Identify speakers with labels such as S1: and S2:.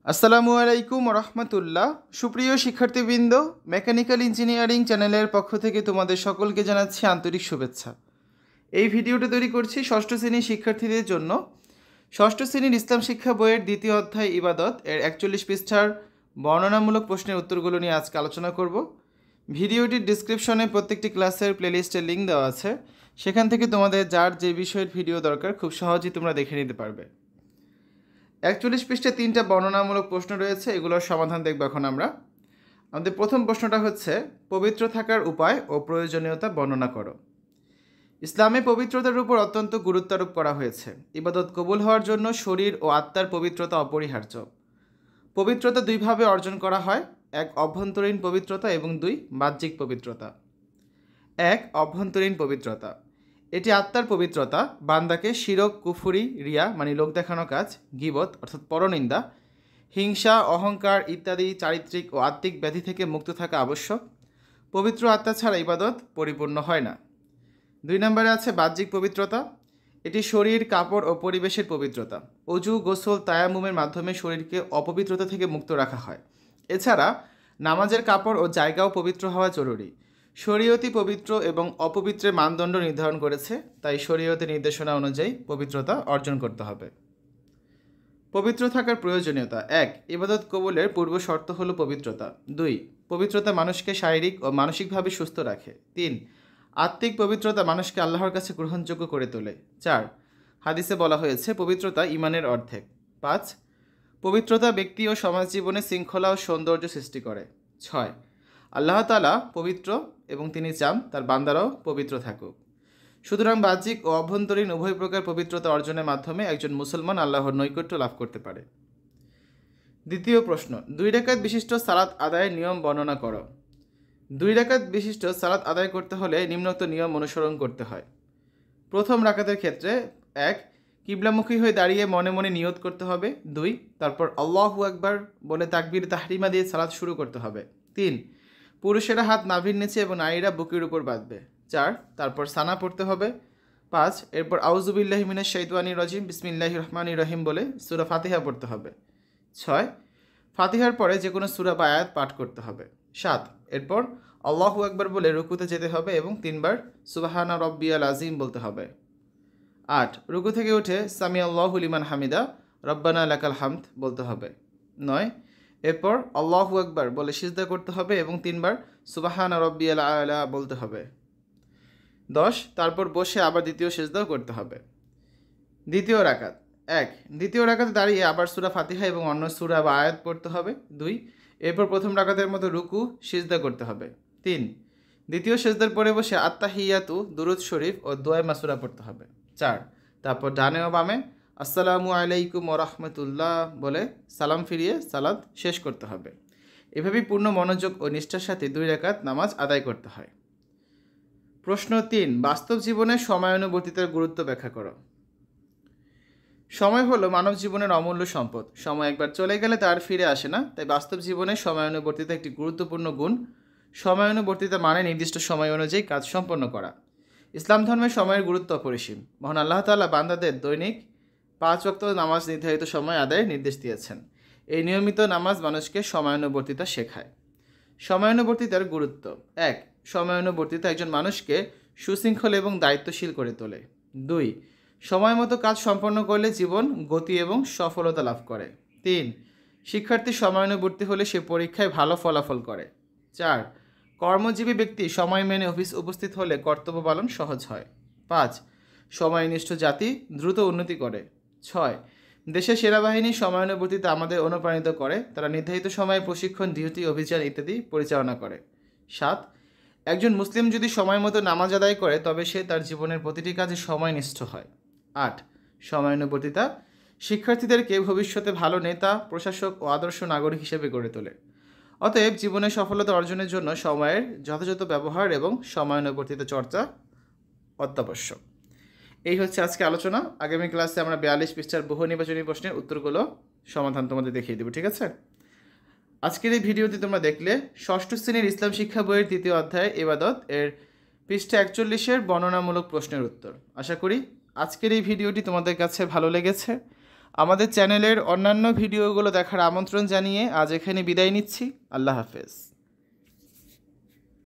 S1: আসসালামু আলাইকুম রহমতুল্লাহ। সুপ্রিয় শিক্ষার্থীবৃন্দ, মেকানিক্যাল ইঞ্জিনিয়ারিং চ্যানেলের পক্ষ থেকে তোমাদের সকলকে জানাচ্ছি আন্তরিক শুভেচ্ছা। এই ভিডিওটি তৈরি করছি ষষ্ঠ শ্রেণীর শিক্ষার্থীদের জন্য। ষষ্ঠ শ্রেণীর ইসলাম শিক্ষা বইয়ের দ্বিতীয় অধ্যায় ইবাদত এর 41 পৃষ্ঠার বর্ণনামূলক প্রশ্নের উত্তরগুলো নিয়ে আজকে আলোচনা করব। ভিডিওটির ডিসক্রিপশনে প্রত্যেকটি ক্লাসের প্লেলিস্টের লিঙ্ক দেওয়া আছে, সেখান থেকে তোমাদের যার যে বিষয়ের ভিডিও দরকার খুব সহজেই তোমরা দেখে নিতে পারবে। 41 পৃষ্ঠায় 3টা বর্ণনামূলক প্রশ্ন রয়েছে, এগুলোর সমাধান দেখব এখন আমরা। আমাদের প্রথম প্রশ্নটা হচ্ছে, পবিত্র থাকার উপায় ও প্রয়োজনীয়তা বর্ণনা করো। ইসলামে পবিত্রতার উপর অত্যন্ত গুরুত্ব আরোপ করা হয়েছে। ইবাদত কবুল হওয়ার জন্য শরীর ও আত্মার পবিত্রতা অপরিহার্য। পবিত্রতা দুইভাবে অর্জন করা হয়, এক অভ্যন্তরীণ পবিত্রতা এবং 2 বাহ্যিক পবিত্রতা। এক অভ্যন্তরীণ পবিত্রতা, এটি আত্মার পবিত্রতা। বান্দাকে শিরক, কুফুরি, রিয়া মানে লোক দেখানো কাজ, গীবত অর্থাৎ পরনিন্দা, হিংসা, অহংকার ইত্যাদি চারিত্রিক ও আত্মিক ব্যাধি থেকে মুক্ত থাকা আবশ্যক। পবিত্র আত্মা ছাড়া ইবাদত পরিপূর্ণ হয় না। 2 নম্বরে আছে বাহ্যিক পবিত্রতা। এটি শরীর, কাপড় ও পরিবেশের পবিত্রতা। অজু, গোসল, তায়াম্মুমের মাধ্যমে শরীরকে অপবিত্রতা থেকে মুক্ত রাখা হয়। এছাড়া নামাজের কাপড় ও জায়গাও পবিত্র হওয়া জরুরি। শরীয়তি পবিত্র এবং অপবিত্রের মানদণ্ড নির্ধারণ করেছে, তাই শরীয়তের নির্দেশনা অনুযায়ী পবিত্রতা অর্জন করতে হবে। পবিত্র থাকার প্রয়োজনীয়তা। 1. ইবাদত কবুলের পূর্ব শর্ত হলো পবিত্রতা। 2. পবিত্রতা মানুষকে শারীরিক ও মানসিকভাবে সুস্থ রাখে। 3. আত্মিক পবিত্রতা মানুষকে আল্লাহর কাছে গ্রহণযোগ্য করে তোলে। 4. হাদিসে বলা হয়েছে পবিত্রতা ঈমানের অর্ধেক। 5. পবিত্রতা ব্যক্তি ও সমাজ জীবনে শৃঙ্খলা ও সৌন্দর্য সৃষ্টি করে। 6. আল্লাহ তাআলা পবিত্র এবং তিনি চান তার বান্দারাও পবিত্র থাকুক। সুতরাং বাহ্যিক ও অভ্যন্তরীণ উভয় প্রকার পবিত্রতা অর্জনের মাধ্যমে একজন মুসলমান আল্লাহর নৈকট্য লাভ করতে পারে। দ্বিতীয় প্রশ্ন, 2 রাকাত বিশিষ্ট সালাত আদায়ের নিয়ম বর্ণনা করো। 2 রাকাত বিশিষ্ট সালাত আদায় করতে হলে নিম্নোক্ত নিয়ম অনুসরণ করতে হয়। প্রথম রাকাতের ক্ষেত্রে 1. কিবলামুখী হয়ে দাঁড়িয়ে মনে মনে নিয়ত করতে হবে। 2. তারপর আল্লাহু আকবার বলে তাকবীর তাহরিমা দিয়ে সালাত শুরু করতে হবে। 3. পুরুষেরা হাত নাভির নিচে এবং নারীরা বুকের উপর বাঁধবে। 4. তারপর সানা পড়তে হবে। 5. এরপর আউযুবিল্লাহি মিনাশ শাইতানির রাজিম বিসমিল্লাহির রহমানির রহিম বলে সূরা ফাতিহা পড়তে হবে। 6. ফাতিহার পরে যে কোনো সূরা বা আয়াত পাঠ করতে হবে। 7. এরপর আল্লাহু আকবার বলে রুকুতে যেতে হবে এবং 3 বার সুবহানা রাব্বিয়াল আযীম বলতে হবে। 8. রুকু থেকে উঠে সামি আল্লাহু লিমান হামিদা রব্বানা লাকাল হামদ বলতে হবে। 9. এরপর আল্লাহু আকবার বলে সিজদা করতে হবে এবং 3 বার সুবহানা রাব্বিয়াল আলা বলতে হবে। 10. তারপর বসে আবার দ্বিতীয় সিজদাও করতে হবে। দ্বিতীয় রাকাত। 1. দ্বিতীয় রাকাতে দাঁড়িয়ে আবার সূরা ফাতিহা এবং অন্য সূরা বা আয়াত পড়তে হবে। 2. এরপর প্রথম রাকাতের মতো রুকু সিজদা করতে হবে। 3. দ্বিতীয় সিজদার পরে বসে আত্তাহিয়াতু, দুরূদ শরীফ ও দোয়া মাসুরা পড়তে হবে। 4. তারপর ডানে ও বামে আসসালামু আলাইকুম ওয়া রাহমাতুল্লাহ বলে সালাম ফিরিয়ে সালাত শেষ করতে হবে। এভাবেই পূর্ণ মনোযোগ ও নিষ্ঠার সাথে 2 রাকাত নামাজ আদায় করতে হয়। প্রশ্ন 3. বাস্তব জীবনে সময়ানুবর্তিতার গুরুত্ব ব্যাখ্যা করো। সময় হলো মানব জীবনের অমূল্য সম্পদ। সময় একবার চলে গেলে তার ফিরে আসে না, তাই বাস্তব জীবনে সময়ানুবর্তিতা একটি গুরুত্বপূর্ণ গুণ। সময়ানুবর্তিতা মানে নির্দিষ্ট সময় অনুযায়ী কাজ সম্পন্ন করা। ইসলাম ধর্মে সময়ের গুরুত্ব অপরিসীম। মহান আল্লাহ তাআলা বান্দাদের দৈনিক 5 ওয়াক্ত নামাজ নির্ধারিত সময় আদায়ের নির্দেশ দিয়েছেন। এই নিয়মিত নামাজ মানুষকে সময়ানুবর্তিতা শেখায়। সময়ানুবর্তিতার গুরুত্ব। 1. সময়ানুবর্তিতা একজন মানুষকে সুশৃঙ্খল এবং দায়িত্বশীল করে তোলে। 2. সময় মতো কাজ সম্পন্ন করলে জীবন গতি এবং সফলতা লাভ করে। 3. শিক্ষার্থী সময়ানুবর্তী হলে সে পরীক্ষায় ভালো ফলাফল করে। 4. কর্মজীবী ব্যক্তি সময় মেনে অফিস উপস্থিত হলে কর্তব্য পালন সহজ হয়। 5. সময়নিষ্ঠ জাতি দ্রুত উন্নতি করে। 6. দেশের সেনাবাহিনী সময়ানুবর্তিতা আমাদের অনুপ্রাণিত করে, তারা নির্ধারিত সময়ে প্রশিক্ষণ, ডিউটি, অভিযান ইত্যাদি পরিচালনা করে। 7. একজন মুসলিম যদি সময় মতো নামাজ আদায় করে তবে সে তার জীবনের প্রতিটি কাজে সময়নিষ্ঠ হয়। 8. সময়ানুবর্তিতা শিক্ষার্থীদেরকে ভবিষ্যতে ভালো নেতা, প্রশাসক ও আদর্শ নাগরিক হিসেবে গড়ে তোলে। অতএব জীবনে সফলতা অর্জনের জন্য সময়ের যথাযথ ব্যবহার এবং সময়ানুবর্তিতা চর্চা অত্যাবশ্যক। এই হচ্ছে আজকে আলোচনা। আগামী ক্লাসে আমরা 42 পৃষ্ঠার বহু নির্বাচনী প্রশ্নের উত্তরগুলো সমাধান তোমাদের দেখিয়ে দেবো, ঠিক আছে? আজকের এই ভিডিওটি তোমরা দেখলে ষষ্ঠ শ্রেণীর ইসলাম শিক্ষা বইয়ের 2য় অধ্যায় ইবাদত এর পৃষ্ঠা 41-এর বর্ণনামূলক প্রশ্নের উত্তর। আশা করি আজকের এই ভিডিওটি তোমাদের কাছে ভালো লেগেছে। আমাদের চ্যানেলের অন্যান্য ভিডিওগুলো দেখার আমন্ত্রণ জানিয়ে আজ এখানে বিদায় নিচ্ছি। আল্লাহ হাফেজ।